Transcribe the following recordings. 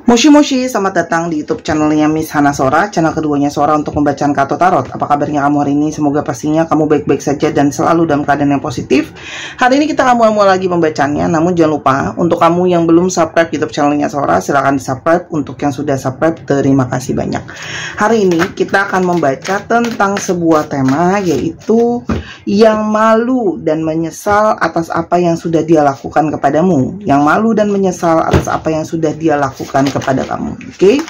Moshi Moshi, selamat datang di YouTube channelnya Miss Hana Sora, channel keduanya Sora untuk pembacaan kartu tarot. Apa kabarnya kamu hari ini? Semoga pastinya kamu baik-baik saja dan selalu dalam keadaan yang positif. Hari ini kita akan mulai lagi pembacanya, namun jangan lupa untuk kamu yang belum subscribe YouTube channelnya Sora, silahkan di subscribe. Untuk yang sudah subscribe, terima kasih banyak. Hari ini kita akan membaca tentang sebuah tema, yaitu yang malu dan menyesal atas apa yang sudah dia lakukan kepadamu. Yang malu dan menyesal atas apa yang sudah dia lakukan kepada kamu. Oke.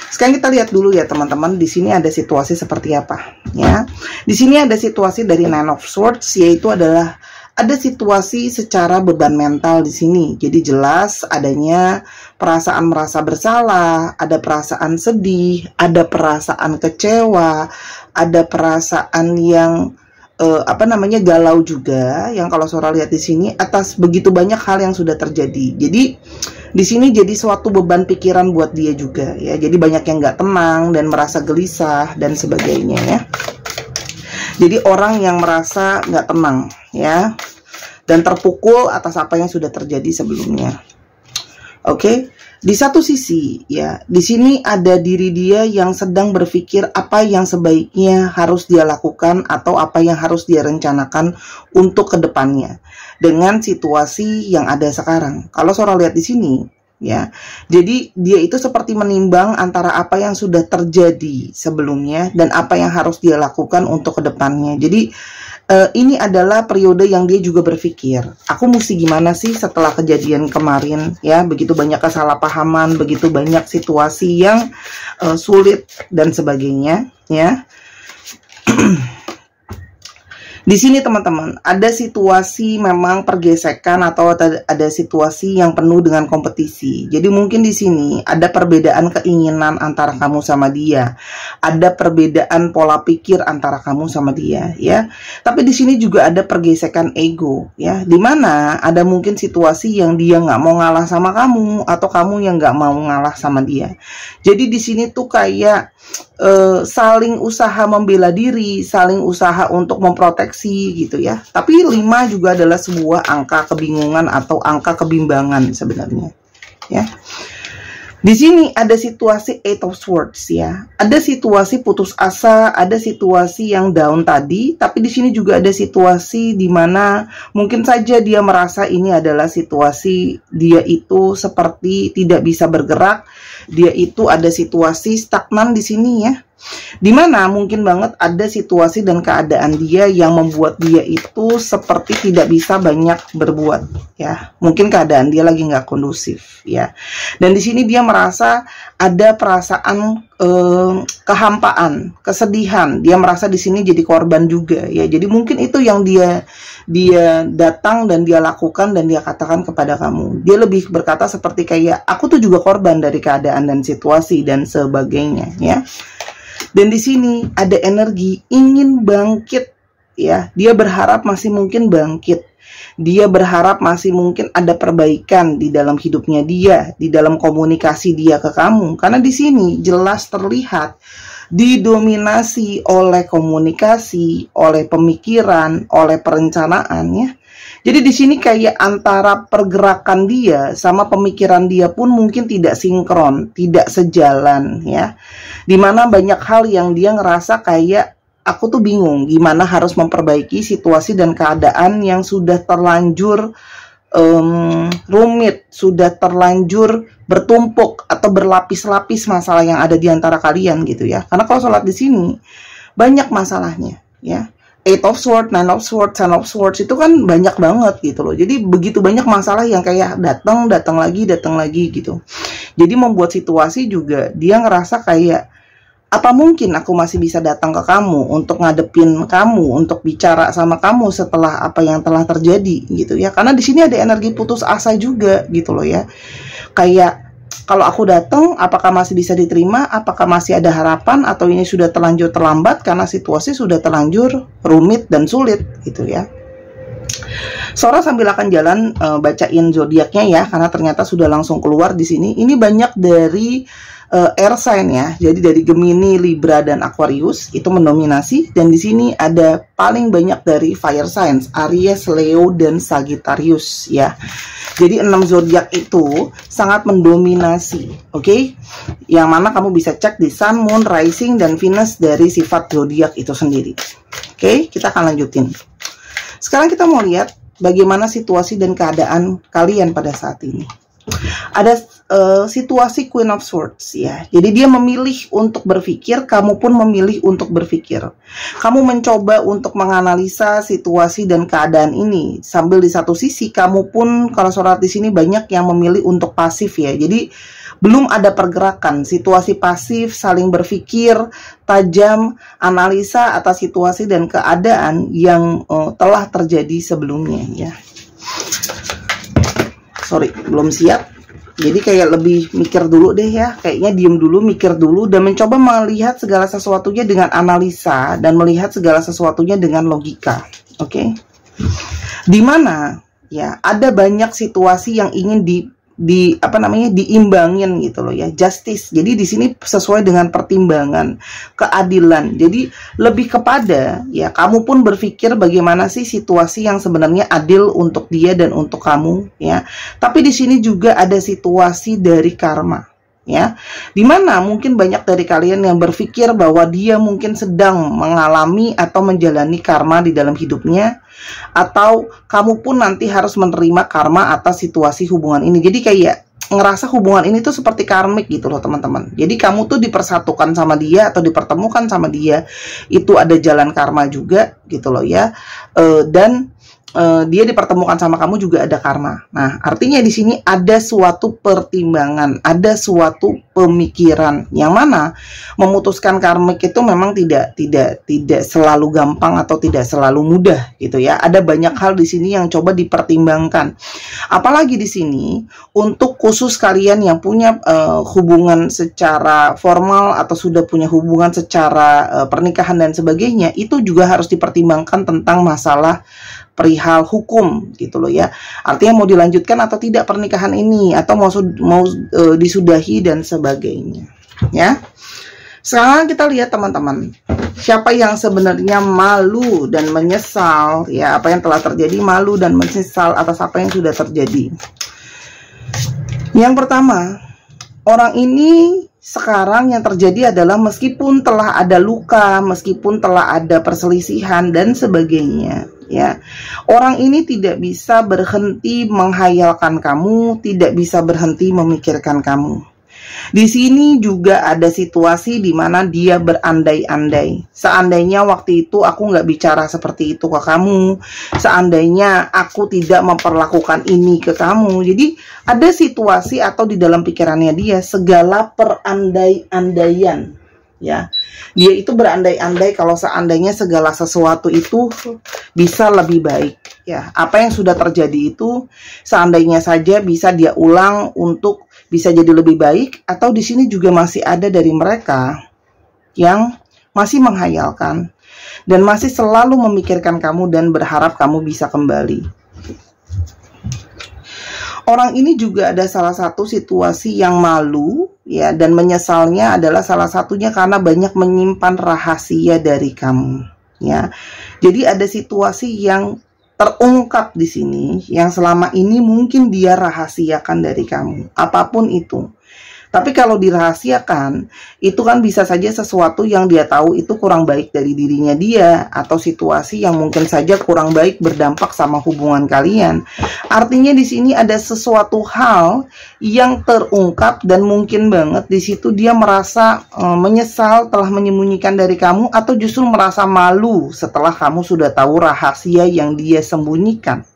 Sekarang kita lihat dulu ya teman-teman, di sini ada situasi seperti apa ya. Di sini ada situasi dari Nine of Swords, yaitu adalah ada situasi secara beban mental di sini. Jadi jelas adanya perasaan merasa bersalah, ada perasaan sedih, ada perasaan kecewa, ada perasaan yang galau juga, yang kalau Sora lihat di sini atas begitu banyak hal yang sudah terjadi. Jadi di sini jadi suatu beban pikiran buat dia juga ya. Jadi banyak yang nggak tenang dan merasa gelisah dan sebagainya ya. Jadi orang yang merasa nggak tenang ya, dan terpukul atas apa yang sudah terjadi sebelumnya. Oke. Di satu sisi ya, di sini ada diri dia yang sedang berpikir apa yang sebaiknya harus dia lakukan atau apa yang harus dia rencanakan untuk kedepannya dengan situasi yang ada sekarang. Kalau Sora lihat di sini ya, jadi dia itu seperti menimbang antara apa yang sudah terjadi sebelumnya dan apa yang harus dia lakukan untuk kedepannya. Jadi ini adalah periode yang dia juga berpikir, aku mesti gimana sih setelah kejadian kemarin ya, begitu banyak kesalahpahaman, begitu banyak situasi yang sulit dan sebagainya ya. Di sini teman-teman ada situasi memang pergesekan atau ada situasi yang penuh dengan kompetisi. Jadi mungkin di sini ada perbedaan keinginan antara kamu sama dia, ada perbedaan pola pikir antara kamu sama dia ya. Tapi di sini juga ada pergesekan ego ya, dimana ada mungkin situasi yang dia nggak mau ngalah sama kamu atau kamu yang nggak mau ngalah sama dia. Jadi di sini tuh kayak saling usaha membela diri, saling usaha untuk memproteksi gitu ya. Tapi 5 juga adalah sebuah angka kebingungan atau angka kebimbangan sebenarnya ya. Di sini ada situasi Eight of Swords ya. Ada situasi putus asa, ada situasi yang down tadi, tapi di sini juga ada situasi di mana mungkin saja dia merasa ini adalah situasi dia itu seperti tidak bisa bergerak. Dia itu ada situasi stagnan di sini ya, dimana mungkin banget ada situasi dan keadaan dia yang membuat dia itu seperti tidak bisa banyak berbuat ya. Mungkin keadaan dia lagi nggak kondusif ya, dan di sini dia merasa ada perasaan kehampaan, kesedihan. Dia merasa di sini jadi korban juga ya. Jadi mungkin itu yang dia datang dan dia lakukan dan dia katakan kepada kamu. Dia lebih berkata seperti kayak, aku tuh juga korban dari keadaan dan situasi dan sebagainya ya. Dan di sini ada energi ingin bangkit ya. Dia berharap masih mungkin bangkit. Dia berharap masih mungkin ada perbaikan di dalam hidupnya dia, di dalam komunikasi dia ke kamu. Karena di sini jelas terlihat didominasi oleh komunikasi, oleh pemikiran, oleh perencanaan ya. Jadi di sini kayak antara pergerakan dia sama pemikiran dia pun mungkin tidak sinkron, tidak sejalan ya. Dimana banyak hal yang dia ngerasa kayak, aku tuh bingung gimana harus memperbaiki situasi dan keadaan yang sudah terlanjur rumit, sudah terlanjur bertumpuk atau berlapis-lapis masalah yang ada di antara kalian gitu ya. Karena kalau sholat di sini banyak masalahnya ya. Eight of Swords, Nine of Swords, Ten of Swords itu kan banyak banget gitu loh. Jadi begitu banyak masalah yang kayak datang lagi gitu. Jadi membuat situasi juga dia ngerasa kayak, apa mungkin aku masih bisa datang ke kamu untuk ngadepin kamu, untuk bicara sama kamu setelah apa yang telah terjadi gitu ya. Karena di sini ada energi putus asa juga gitu loh ya. Kayak kalau aku datang, apakah masih bisa diterima? Apakah masih ada harapan? Atau ini sudah terlanjur terlambat karena situasi sudah terlanjur rumit dan sulit gitu ya. Sora sambil akan jalan bacain zodiaknya ya, karena ternyata sudah langsung keluar di sini. Ini banyak dari air sign ya. Jadi dari Gemini, Libra dan Aquarius itu mendominasi, dan di sini ada paling banyak dari fire signs, Aries, Leo dan Sagittarius ya. Jadi 6 zodiak itu sangat mendominasi, oke? Yang mana kamu bisa cek di Sun, Moon, Rising dan Venus dari sifat zodiak itu sendiri. Oke, kita akan lanjutin. Sekarang kita mau lihat bagaimana situasi dan keadaan kalian pada saat ini. Ada situasi Queen of Swords ya. Jadi dia memilih untuk berpikir, kamu pun memilih untuk berpikir. Kamu mencoba untuk menganalisa situasi dan keadaan ini, sambil di satu sisi kamu pun, kalau sholat di sini banyak yang memilih untuk pasif ya. Jadi belum ada pergerakan, situasi pasif, saling berpikir tajam, analisa atas situasi dan keadaan yang telah terjadi sebelumnya ya. Sorry, belum siap. Jadi kayak lebih mikir dulu deh ya. Kayaknya diem dulu, mikir dulu, dan mencoba melihat segala sesuatunya dengan analisa dan melihat segala sesuatunya dengan logika. Oke? Dimana ya ada banyak situasi yang ingin diimbangin gitu loh ya, justice. Jadi di sini sesuai dengan pertimbangan keadilan. Jadi lebih kepada ya kamu pun berpikir bagaimana sih situasi yang sebenarnya adil untuk dia dan untuk kamu ya. Tapi di sini juga ada situasi dari karma ya, dimana mungkin banyak dari kalian yang berpikir bahwa dia mungkin sedang mengalami atau menjalani karma di dalam hidupnya, atau kamu pun nanti harus menerima karma atas situasi hubungan ini. Jadi kayak ngerasa hubungan ini tuh seperti karmik gitu loh teman-teman. Jadi kamu tuh dipersatukan sama dia atau dipertemukan sama dia, itu ada jalan karma juga gitu loh ya. Dan dia dipertemukan sama kamu juga ada karma. Nah, artinya di sini ada suatu pertimbangan, ada suatu pemikiran yang mana memutuskan karmik itu memang tidak selalu gampang atau tidak selalu mudah gitu ya. Ada banyak hal di sini yang coba dipertimbangkan. Apalagi di sini untuk khusus kalian yang punya hubungan secara formal atau sudah punya hubungan secara pernikahan dan sebagainya, itu juga harus dipertimbangkan tentang masalah perihal hukum gitu loh ya. Artinya mau dilanjutkan atau tidak pernikahan ini, atau mau disudahi dan sebagainya ya. Sekarang kita lihat teman-teman, siapa yang sebenarnya malu dan menyesal ya, apa yang telah terjadi, malu dan menyesal atas apa yang sudah terjadi. Yang pertama, orang ini sekarang yang terjadi adalah meskipun telah ada luka, meskipun telah ada perselisihan dan sebagainya ya, orang ini tidak bisa berhenti menghayalkan kamu, tidak bisa berhenti memikirkan kamu. Di sini juga ada situasi di mana dia berandai-andai. Seandainya waktu itu aku nggak bicara seperti itu ke kamu, seandainya aku tidak memperlakukan ini ke kamu. Jadi ada situasi atau di dalam pikirannya dia segala perandai-andaian ya. Dia itu berandai-andai kalau seandainya segala sesuatu itu bisa lebih baik ya. Apa yang sudah terjadi itu seandainya saja bisa dia ulang untuk bisa jadi lebih baik. Atau di sini juga masih ada dari mereka yang masih menghayalkan dan masih selalu memikirkan kamu dan berharap kamu bisa kembali. Orang ini juga ada salah satu situasi yang malu ya, dan menyesalnya adalah salah satunya karena banyak menyimpan rahasia dari kamu ya. Jadi ada situasi yang terungkap di sini yang selama ini mungkin dia rahasiakan dari kamu, apapun itu. Tapi kalau dirahasiakan, itu kan bisa saja sesuatu yang dia tahu itu kurang baik dari dirinya dia, atau situasi yang mungkin saja kurang baik berdampak sama hubungan kalian. Artinya di sini ada sesuatu hal yang terungkap dan mungkin banget di situ dia merasa menyesal telah menyembunyikan dari kamu, atau justru merasa malu setelah kamu sudah tahu rahasia yang dia sembunyikan.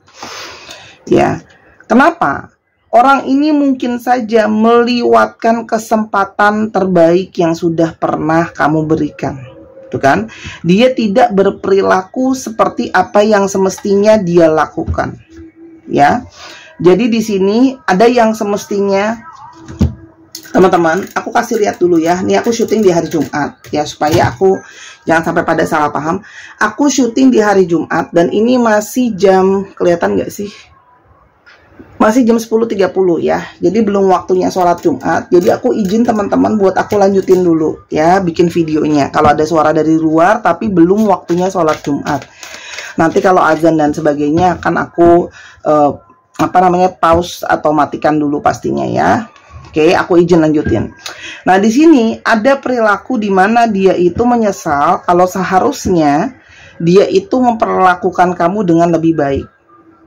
Ya, kenapa? Orang ini mungkin saja melewatkan kesempatan terbaik yang sudah pernah kamu berikan. Tuh kan? Dia tidak berperilaku seperti apa yang semestinya dia lakukan. Ya. Jadi di sini ada yang semestinya Teman-teman, aku kasih lihat dulu ya. Ini aku syuting di hari Jumat ya, supaya aku jangan sampai pada salah paham. Aku syuting di hari Jumat dan ini masih jam, kelihatan nggak sih? Masih jam 10.30 ya. Jadi belum waktunya sholat Jumat. Jadi aku izin teman-teman buat aku lanjutin dulu ya, bikin videonya. Kalau ada suara dari luar tapi belum waktunya sholat Jumat. Nanti kalau azan dan sebagainya akan aku pause atau matikan dulu pastinya ya. Oke, aku izin lanjutin. Nah, di sini ada perilaku di mana dia itu menyesal kalau seharusnya dia itu memperlakukan kamu dengan lebih baik.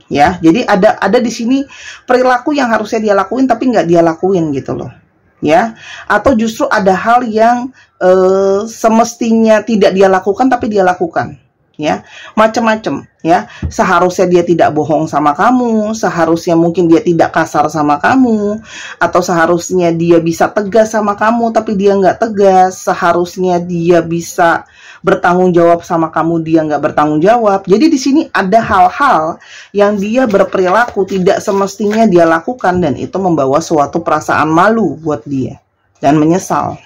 Ya, jadi ada di sini perilaku yang harusnya dia lakuin tapi nggak dia lakuin gitu loh. Ya, atau justru ada hal yang semestinya tidak dia lakukan tapi dia lakukan. Ya, macam-macam ya. Seharusnya dia tidak bohong sama kamu, seharusnya mungkin dia tidak kasar sama kamu, atau seharusnya dia bisa tegas sama kamu tapi dia nggak tegas, seharusnya dia bisa bertanggung jawab sama kamu, dia nggak bertanggung jawab. Jadi di sini ada hal-hal yang dia berperilaku tidak semestinya dia lakukan dan itu membawa suatu perasaan malu buat dia dan menyesal.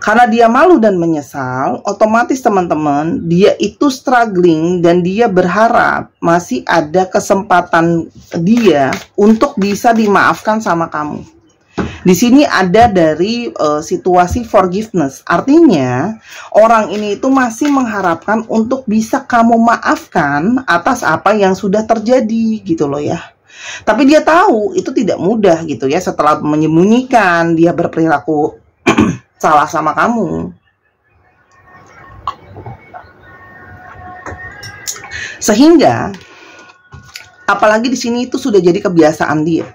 Karena dia malu dan menyesal, otomatis teman-teman, dia itu struggling dan dia berharap masih ada kesempatan dia untuk bisa dimaafkan sama kamu. Di sini ada dari situasi forgiveness. Artinya, orang ini itu masih mengharapkan untuk bisa kamu maafkan atas apa yang sudah terjadi gitu loh ya. Tapi dia tahu itu tidak mudah gitu ya, setelah menyembunyikan, dia berperilaku salah sama kamu. Sehingga apalagi di sini itu sudah jadi kebiasaan dia.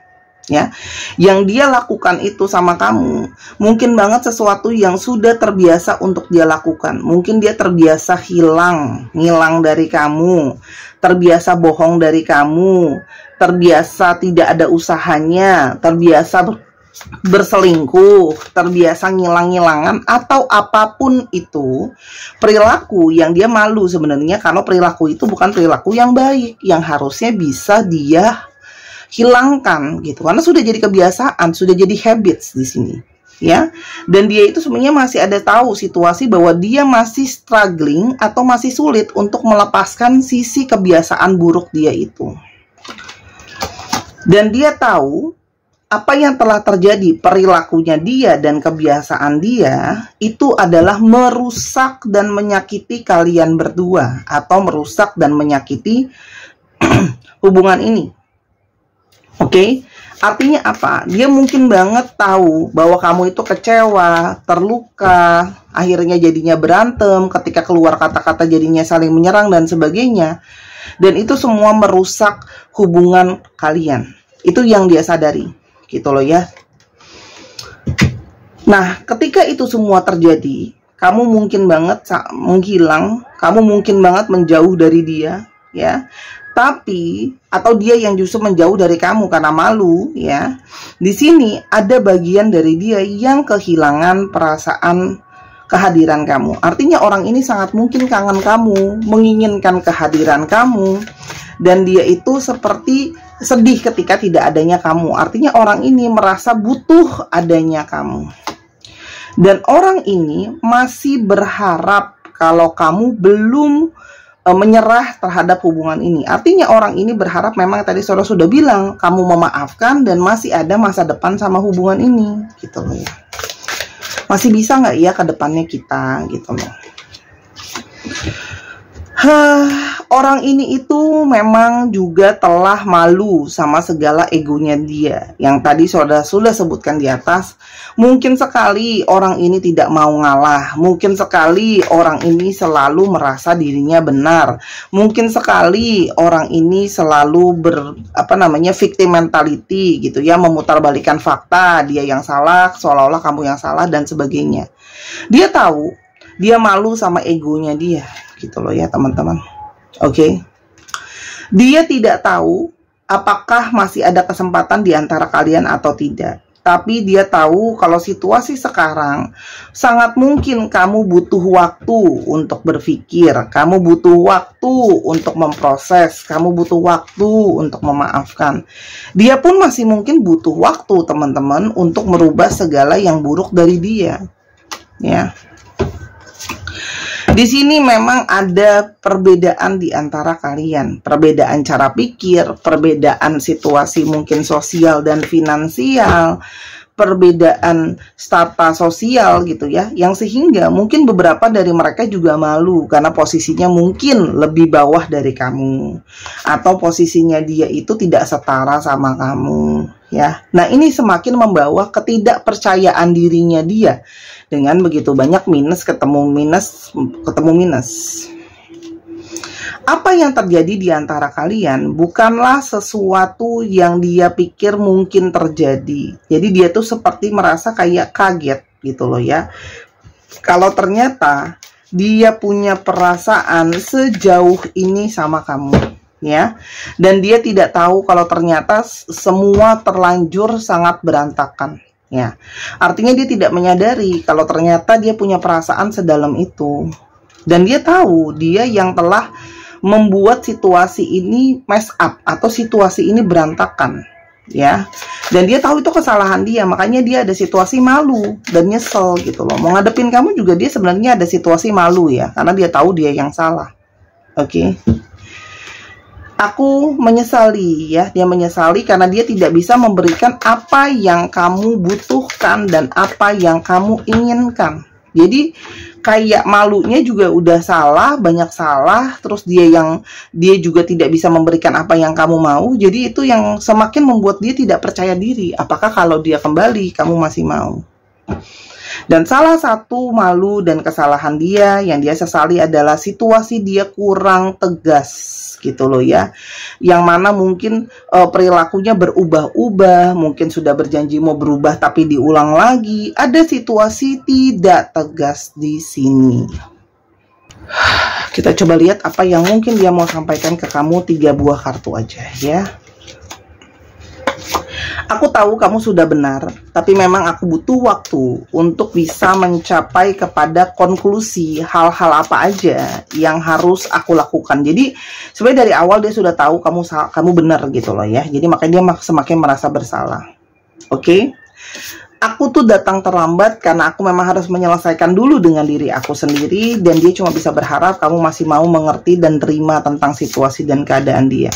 Ya, yang dia lakukan itu sama kamu mungkin banget sesuatu yang sudah terbiasa untuk dia lakukan. Mungkin dia terbiasa ngilang dari kamu, terbiasa bohong dari kamu, terbiasa tidak ada usahanya, terbiasa berselingkuh, terbiasa ngilang-ngilangan, atau apapun itu perilaku yang dia malu sebenarnya, karena perilaku itu bukan perilaku yang baik, yang harusnya bisa dia hilangkan gitu, karena sudah jadi kebiasaan, sudah jadi habits di sini ya. Dan dia itu sebenarnya masih ada tahu situasi bahwa dia masih struggling atau masih sulit untuk melepaskan sisi kebiasaan buruk dia itu. Dan dia tahu apa yang telah terjadi, perilakunya dia dan kebiasaan dia itu adalah merusak dan menyakiti kalian berdua, atau merusak dan menyakiti hubungan ini. Oke, artinya apa? Dia mungkin banget tahu bahwa kamu itu kecewa, terluka, akhirnya jadinya berantem, ketika keluar kata-kata jadinya saling menyerang dan sebagainya. Dan itu semua merusak hubungan kalian. Itu yang dia sadari, gitu loh ya. Nah, ketika itu semua terjadi, kamu mungkin banget menghilang, kamu mungkin banget menjauh dari dia, ya. Tapi atau dia yang justru menjauh dari kamu karena malu ya. Di sini ada bagian dari dia yang kehilangan perasaan kehadiran kamu. Artinya orang ini sangat mungkin kangen kamu, menginginkan kehadiran kamu, dan dia itu seperti sedih ketika tidak adanya kamu. Artinya orang ini merasa butuh adanya kamu. Dan orang ini masih berharap kalau kamu belum menyerah terhadap hubungan ini. Artinya orang ini berharap, memang tadi Saudara sudah bilang, kamu memaafkan dan masih ada masa depan sama hubungan ini, gitu loh ya. Masih bisa nggak ya ke depannya kita, gitu loh. Orang ini itu memang juga telah malu sama segala egonya dia, yang tadi Saudara sudah sebutkan di atas. Mungkin sekali orang ini tidak mau ngalah, mungkin sekali orang ini selalu merasa dirinya benar, mungkin sekali orang ini selalu victim mentality gitu ya, memutarbalikkan fakta, dia yang salah, seolah-olah kamu yang salah dan sebagainya. Dia tahu, dia malu sama egonya dia, gitu loh ya teman-teman. Oke. Dia tidak tahu apakah masih ada kesempatan di antara kalian atau tidak. tapi dia tahu kalau situasi sekarang sangat mungkin kamu butuh waktu untuk berpikir, kamu butuh waktu untuk memproses, kamu butuh waktu untuk memaafkan. Dia pun masih mungkin butuh waktu, teman-teman, untuk merubah segala yang buruk dari dia. Ya. Di sini memang ada perbedaan di antara kalian, perbedaan cara pikir, perbedaan situasi mungkin sosial dan finansial, perbedaan strata sosial gitu ya, yang sehingga mungkin beberapa dari mereka juga malu karena posisinya mungkin lebih bawah dari kamu, atau posisinya dia itu tidak setara sama kamu ya. Nah, ini semakin membawa ketidakpercayaan dirinya dia. Dengan begitu banyak minus ketemu minus. Apa yang terjadi di antara kalian bukanlah sesuatu yang dia pikir mungkin terjadi. Jadi dia tuh seperti merasa kayak kaget gitu loh ya. Kalau ternyata dia punya perasaan sejauh ini sama kamu ya. Dan dia tidak tahu kalau ternyata semua terlanjur sangat berantakan. Ya, artinya dia tidak menyadari kalau ternyata dia punya perasaan sedalam itu. Dan dia tahu dia yang telah membuat situasi ini mess up atau situasi ini berantakan. Ya, dan dia tahu itu kesalahan dia, makanya dia ada situasi malu dan nyesel gitu loh. Mau ngadepin kamu juga dia sebenarnya ada situasi malu ya, karena dia tahu dia yang salah. Oke. Aku menyesali ya, dia menyesali karena dia tidak bisa memberikan apa yang kamu butuhkan dan apa yang kamu inginkan. Jadi kayak malunya juga udah salah, banyak salah, terus dia juga tidak bisa memberikan apa yang kamu mau. Jadi itu yang semakin membuat dia tidak percaya diri. Apakah kalau dia kembali kamu masih mau? Dan salah satu malu dan kesalahan dia yang dia sesali adalah situasi dia kurang tegas gitu loh ya. Yang mana mungkin perilakunya berubah-ubah, mungkin sudah berjanji mau berubah tapi diulang lagi. Ada situasi tidak tegas di sini. Kita coba lihat apa yang mungkin dia mau sampaikan ke kamu, 3 buah kartu aja ya. Aku tahu kamu sudah benar, tapi memang aku butuh waktu untuk bisa mencapai kepada konklusi hal-hal apa aja yang harus aku lakukan. Jadi sebenarnya dari awal dia sudah tahu kamu benar gitu loh ya. Jadi makanya dia semakin merasa bersalah. Oke? Aku tuh datang terlambat karena aku memang harus menyelesaikan dulu dengan diri aku sendiri, dan dia cuma bisa berharap kamu masih mau mengerti dan terima tentang situasi dan keadaan dia.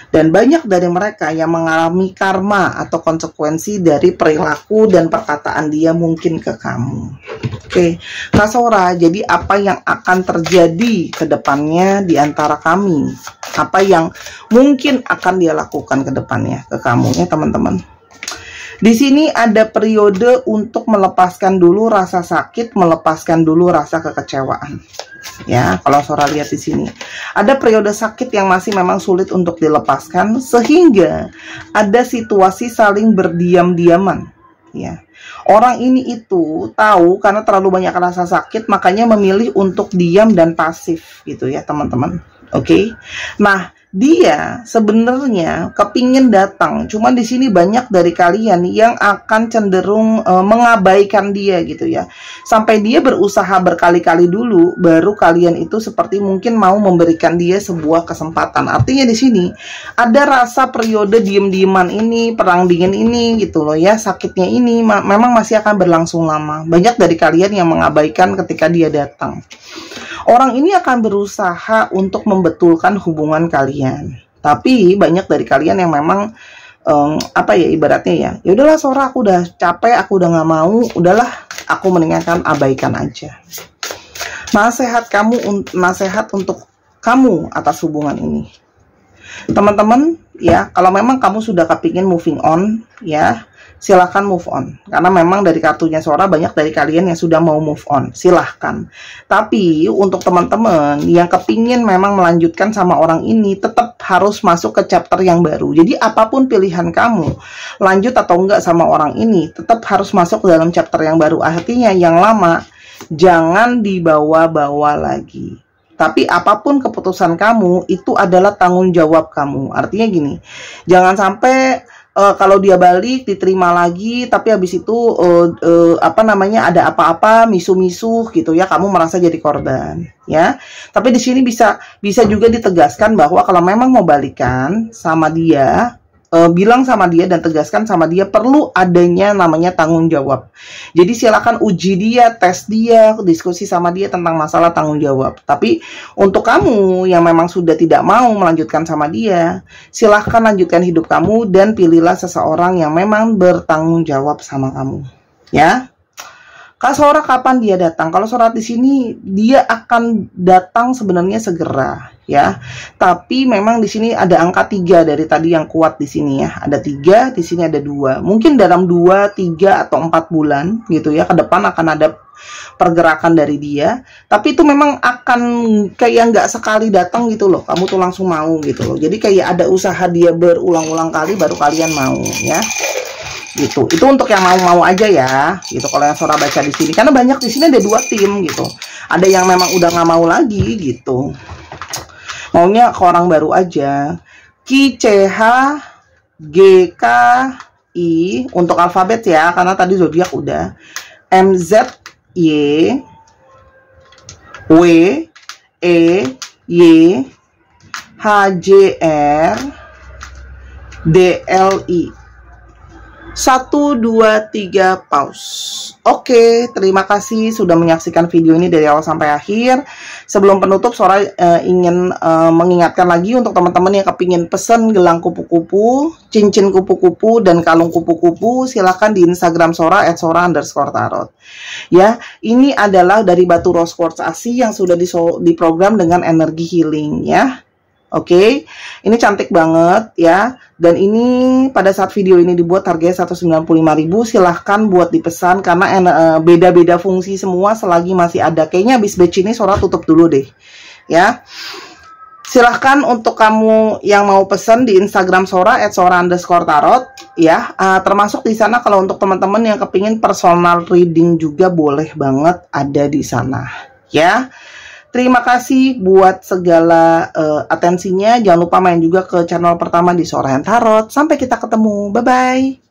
Dan banyak dari mereka yang mengalami karma atau konsekuensi dari perilaku dan perkataan dia mungkin ke kamu. Oke, Kak Sora, jadi apa yang akan terjadi ke depannya di antara kami? Apa yang mungkin akan dia lakukan ke depannya ke kamu ya teman-teman? Di sini ada periode untuk melepaskan dulu rasa sakit, melepaskan dulu rasa kekecewaan. Ya, kalau Sora lihat di sini ada periode sakit yang masih memang sulit untuk dilepaskan, sehingga ada situasi saling berdiam-diaman. Ya, orang ini itu tahu karena terlalu banyak rasa sakit, makanya memilih untuk diam dan pasif gitu ya teman-teman. Oke, nah dia sebenarnya kepingin datang, cuma di sini banyak dari kalian yang akan cenderung mengabaikan dia gitu ya. Sampai dia berusaha berkali-kali dulu, baru kalian itu seperti mungkin mau memberikan dia sebuah kesempatan. Artinya di sini ada rasa periode diem-dieman ini, perang dingin ini gitu loh ya. Sakitnya ini memang masih akan berlangsung lama. Banyak dari kalian yang mengabaikan ketika dia datang. Orang ini akan berusaha untuk membetulkan hubungan kalian. Tapi banyak dari kalian yang memang apa ya ibaratnya ya. Ya udahlah Sora, aku udah capek, aku udah nggak mau, udahlah aku mendingan abaikan aja. Nasihat untuk kamu atas hubungan ini. Teman-teman ya, kalau memang kamu sudah kepingin moving on ya, silahkan move on. Karena memang dari kartunya Sora banyak dari kalian yang sudah mau move on, silahkan. Tapi untuk teman-teman yang kepingin memang melanjutkan sama orang ini, tetap harus masuk ke chapter yang baru. Jadi apapun pilihan kamu, lanjut atau enggak sama orang ini, tetap harus masuk ke dalam chapter yang baru. Artinya yang lama jangan dibawa-bawa lagi. Tapi apapun keputusan kamu, itu adalah tanggung jawab kamu. Artinya gini, jangan sampai kalau dia balik diterima lagi, tapi habis itu apa namanya, ada apa-apa misu-misu gitu ya, kamu merasa jadi korban ya. Tapi di sini bisa juga ditegaskan bahwa kalau memang mau balikan sama dia, bilang sama dia dan tegaskan sama dia perlu adanya namanya tanggung jawab. Jadi silakan uji dia, tes dia, diskusi sama dia tentang masalah tanggung jawab. Tapi untuk kamu yang memang sudah tidak mau melanjutkan sama dia, silahkan lanjutkan hidup kamu dan pilihlah seseorang yang memang bertanggung jawab sama kamu. Ya. Kak Sora kapan dia datang? Kalau Sora di sini dia akan datang sebenarnya segera ya. Tapi memang di sini ada angka 3 dari tadi yang kuat di sini ya. Ada 3, di sini ada 2. Mungkin dalam 2, 3 atau 4 bulan gitu ya ke depan akan ada pergerakan dari dia. Tapi itu memang akan kayak nggak sekali datang gitu loh. Kamu tuh langsung mau gitu loh. Jadi kayak ada usaha dia berulang-ulang kali baru kalian mau ya. Gitu. Itu untuk yang mau-mau aja ya. Gitu kalau yang Sora baca di sini. Karena banyak di sini ada 2 tim gitu. Ada yang memang udah nggak mau lagi gitu. Maunya ke orang baru aja. Ki, C, H, G, K, I untuk alfabet ya, karena tadi zodiak udah. M, Z, Y, W, E, Y, H, J, R, D, L, I. 1, 2, 3, pause. Oke, terima kasih sudah menyaksikan video ini dari awal sampai akhir. Sebelum penutup, Sora ingin mengingatkan lagi untuk teman-teman yang kepingin pesen gelang kupu-kupu, cincin kupu-kupu, dan kalung kupu-kupu, silahkan di Instagram Sora @sora_tarot. Ya, ini adalah dari batu rose quartz asli yang sudah diprogram dengan energi healing ya. Oke, ini cantik banget ya. Dan ini pada saat video ini dibuat harganya 195.000. Silahkan buat dipesan karena beda-beda fungsi semua selagi masih ada. Kayaknya habis batch ini Sora tutup dulu deh ya. Silahkan untuk kamu yang mau pesan di Instagram Sora @sora_tarot ya. Termasuk di sana kalau untuk teman-teman yang kepingin personal reading juga boleh banget ada di sana ya. Terima kasih buat segala atensinya. Jangan lupa main juga ke channel pertama di Sora Tarot. Sampai kita ketemu. Bye-bye.